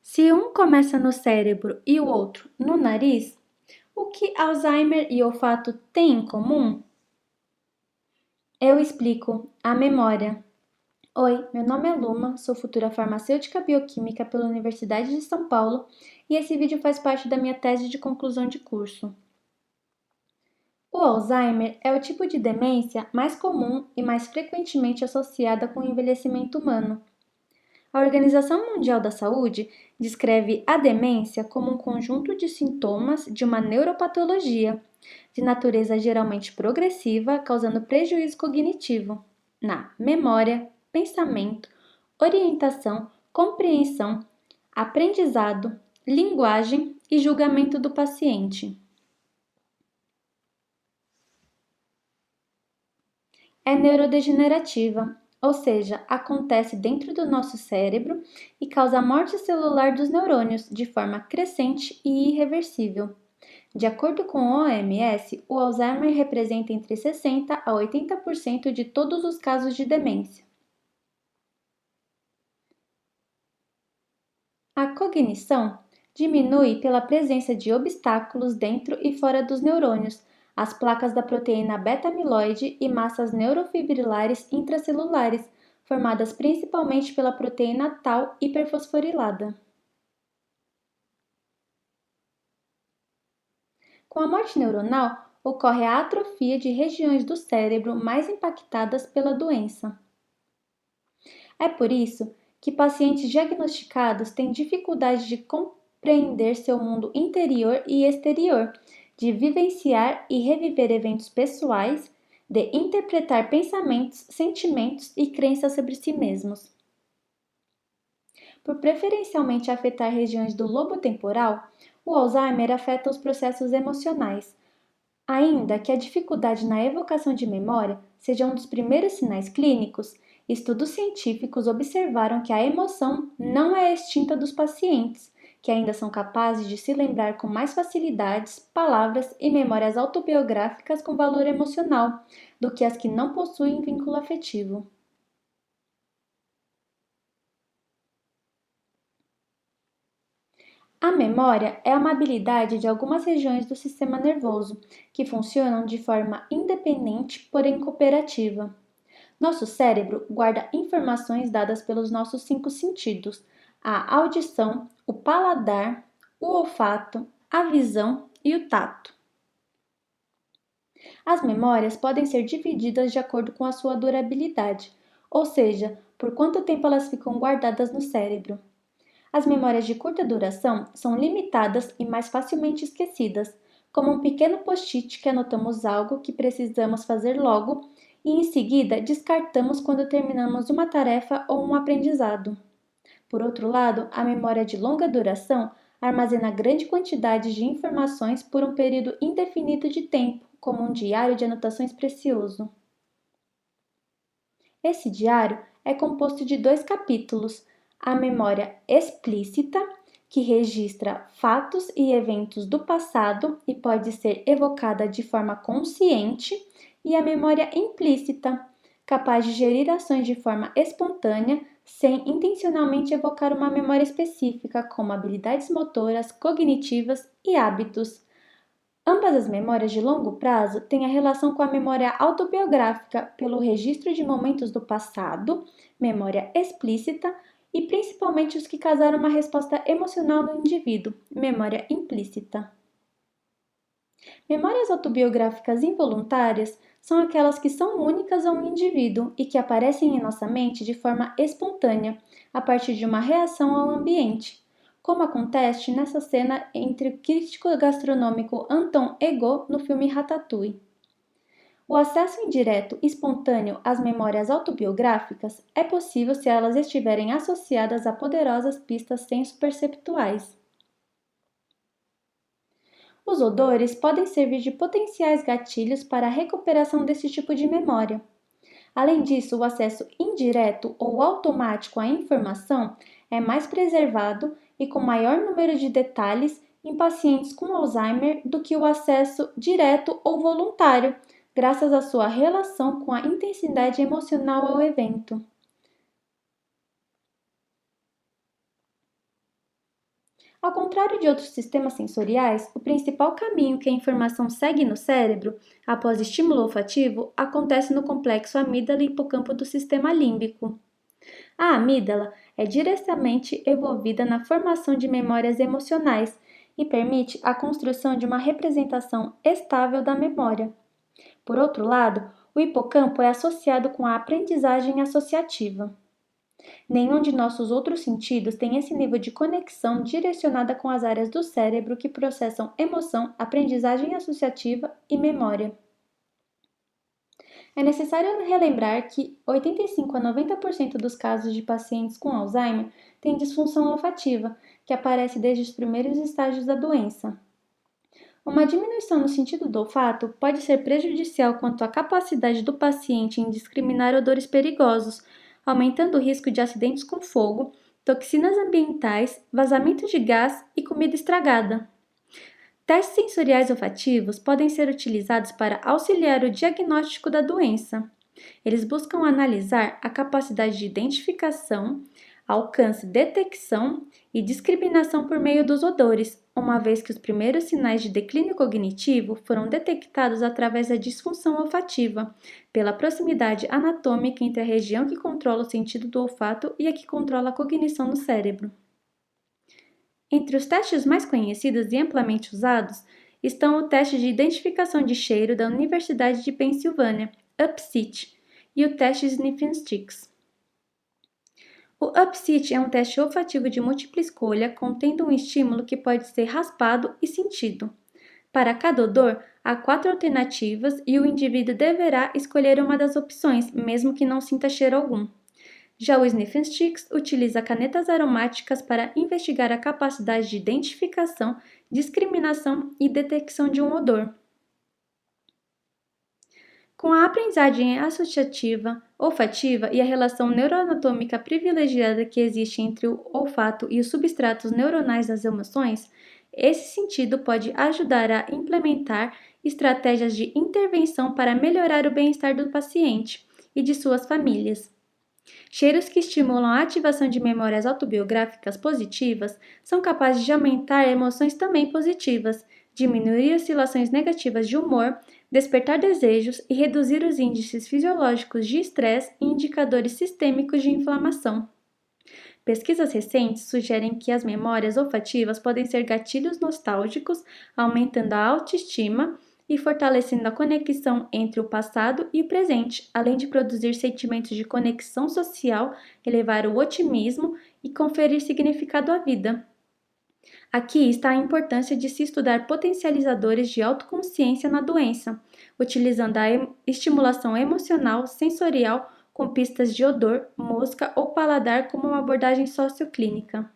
Se um começa no cérebro e o outro no nariz, o que Alzheimer e olfato têm em comum? Eu explico: a memória. Oi, meu nome é Luma, sou futura farmacêutica bioquímica pela Universidade de São Paulo e esse vídeo faz parte da minha tese de conclusão de curso. O Alzheimer é o tipo de demência mais comum e mais frequentemente associada com o envelhecimento humano. A Organização Mundial da Saúde descreve a demência como um conjunto de sintomas de uma neuropatologia, de natureza geralmente progressiva, causando prejuízo cognitivo na memória, pensamento, orientação, compreensão, aprendizado, linguagem e julgamento do paciente. É neurodegenerativa, ou seja, acontece dentro do nosso cérebro e causa a morte celular dos neurônios de forma crescente e irreversível. De acordo com a OMS, o Alzheimer representa entre 60% a 80% de todos os casos de demência. A cognição diminui pela presença de obstáculos dentro e fora dos neurônios, as placas da proteína beta-amiloide e massas neurofibrilares intracelulares, formadas principalmente pela proteína tau hiperfosforilada. Com a morte neuronal, ocorre a atrofia de regiões do cérebro mais impactadas pela doença. É por isso que pacientes diagnosticados têm dificuldade de compreender seu mundo interior e exterior, de vivenciar e reviver eventos pessoais, de interpretar pensamentos, sentimentos e crenças sobre si mesmos. Por preferencialmente afetar regiões do lobo temporal, o Alzheimer afeta os processos emocionais, ainda que a dificuldade na evocação de memória seja um dos primeiros sinais clínicos. Estudos científicos observaram que a emoção não é extinta dos pacientes, que ainda são capazes de se lembrar com mais facilidades palavras e memórias autobiográficas com valor emocional do que as que não possuem vínculo afetivo. A memória é uma habilidade de algumas regiões do sistema nervoso que funcionam de forma independente, porém cooperativa. Nosso cérebro guarda informações dadas pelos nossos cinco sentidos: a audição, o paladar, o olfato, a visão e o tato. As memórias podem ser divididas de acordo com a sua durabilidade, ou seja, por quanto tempo elas ficam guardadas no cérebro. As memórias de curta duração são limitadas e mais facilmente esquecidas, como um pequeno post-it que anotamos algo que precisamos fazer logo e em seguida descartamos quando terminamos uma tarefa ou um aprendizado. Por outro lado, a memória de longa duração armazena grande quantidade de informações por um período indefinido de tempo, como um diário de anotações precioso. Esse diário é composto de 2 capítulos: a memória explícita, que registra fatos e eventos do passado e pode ser evocada de forma consciente, e a memória implícita, capaz de gerir ações de forma espontânea, sem intencionalmente evocar uma memória específica, como habilidades motoras, cognitivas e hábitos. Ambas as memórias de longo prazo têm a relação com a memória autobiográfica pelo registro de momentos do passado, memória explícita, e principalmente os que causaram uma resposta emocional no indivíduo, memória implícita. Memórias autobiográficas involuntárias são aquelas que são únicas a um indivíduo e que aparecem em nossa mente de forma espontânea, a partir de uma reação ao ambiente, como acontece nessa cena entre o crítico gastronômico Anton Ego no filme Ratatouille. O acesso indireto espontâneo às memórias autobiográficas é possível se elas estiverem associadas a poderosas pistas senso-perceptuais. Os odores podem servir de potenciais gatilhos para a recuperação desse tipo de memória. Além disso, o acesso indireto ou automático à informação é mais preservado e com maior número de detalhes em pacientes com Alzheimer do que o acesso direto ou voluntário, graças à sua relação com a intensidade emocional ao evento. Ao contrário de outros sistemas sensoriais, o principal caminho que a informação segue no cérebro, após estímulo olfativo, acontece no complexo amígdala e hipocampo do sistema límbico. A amígdala é diretamente envolvida na formação de memórias emocionais e permite a construção de uma representação estável da memória. Por outro lado, o hipocampo é associado com a aprendizagem associativa. Nenhum de nossos outros sentidos tem esse nível de conexão direcionada com as áreas do cérebro que processam emoção, aprendizagem associativa e memória. É necessário relembrar que 85 a 90% dos casos de pacientes com Alzheimer têm disfunção olfativa, que aparece desde os primeiros estágios da doença. Uma diminuição no sentido do olfato pode ser prejudicial quanto à capacidade do paciente em discriminar odores perigosos, aumentando o risco de acidentes com fogo, toxinas ambientais, vazamento de gás e comida estragada. Testes sensoriais olfativos podem ser utilizados para auxiliar o diagnóstico da doença. Eles buscam analisar a capacidade de identificação, alcance, detecção e discriminação por meio dos odores, uma vez que os primeiros sinais de declínio cognitivo foram detectados através da disfunção olfativa, pela proximidade anatômica entre a região que controla o sentido do olfato e a que controla a cognição no cérebro. Entre os testes mais conhecidos e amplamente usados estão o teste de identificação de cheiro da Universidade de Pensilvânia, UPSIT, e o teste Sniffing Sticks. O UPSIT é um teste olfativo de múltipla escolha contendo um estímulo que pode ser raspado e sentido. Para cada odor, há 4 alternativas e o indivíduo deverá escolher uma das opções, mesmo que não sinta cheiro algum. Já o Sniffing Sticks utiliza canetas aromáticas para investigar a capacidade de identificação, discriminação e detecção de um odor. Com a aprendizagem associativa, olfativa e a relação neuroanatômica privilegiada que existe entre o olfato e os substratos neuronais das emoções, esse sentido pode ajudar a implementar estratégias de intervenção para melhorar o bem-estar do paciente e de suas famílias. Cheiros que estimulam a ativação de memórias autobiográficas positivas são capazes de aumentar emoções também positivas, diminuir oscilações negativas de humor, despertar desejos e reduzir os índices fisiológicos de estresse e indicadores sistêmicos de inflamação. Pesquisas recentes sugerem que as memórias olfativas podem ser gatilhos nostálgicos, aumentando a autoestima e fortalecendo a conexão entre o passado e o presente, além de produzir sentimentos de conexão social, elevar o otimismo e conferir significado à vida. Aqui está a importância de se estudar potencializadores de autoconsciência na doença, utilizando a estimulação emocional sensorial com pistas de odor, mosca ou paladar como uma abordagem socioclínica.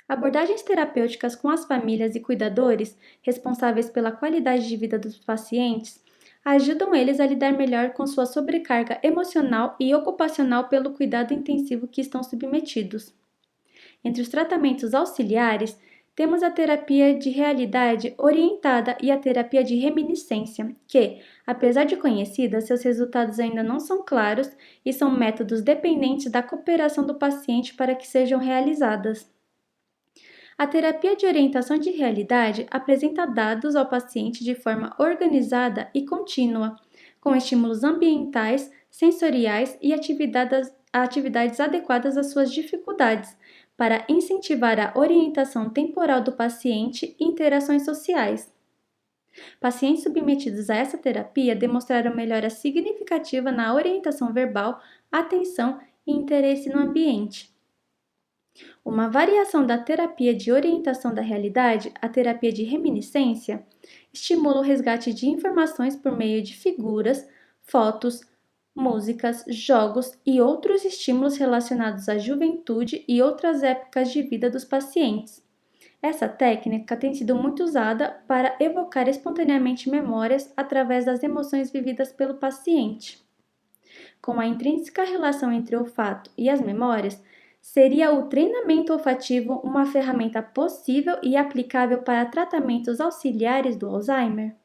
Abordagens terapêuticas com as famílias e cuidadores, responsáveis pela qualidade de vida dos pacientes, ajudam eles a lidar melhor com sua sobrecarga emocional e ocupacional pelo cuidado intensivo que estão submetidos. Entre os tratamentos auxiliares, temos a terapia de realidade orientada e a terapia de reminiscência, que, apesar de conhecidas, seus resultados ainda não são claros e são métodos dependentes da cooperação do paciente para que sejam realizadas. A terapia de orientação de realidade apresenta dados ao paciente de forma organizada e contínua, com estímulos ambientais, sensoriais e atividades adequadas às suas dificuldades, para incentivar a orientação temporal do paciente e interações sociais. Pacientes submetidos a essa terapia demonstraram melhora significativa na orientação verbal, atenção e interesse no ambiente. Uma variação da terapia de orientação da realidade, a terapia de reminiscência, estimula o resgate de informações por meio de figuras, fotos, músicas, jogos e outros estímulos relacionados à juventude e outras épocas de vida dos pacientes. Essa técnica tem sido muito usada para evocar espontaneamente memórias através das emoções vividas pelo paciente. Com a intrínseca relação entre o olfato e as memórias, seria o treinamento olfativo uma ferramenta possível e aplicável para tratamentos auxiliares do Alzheimer?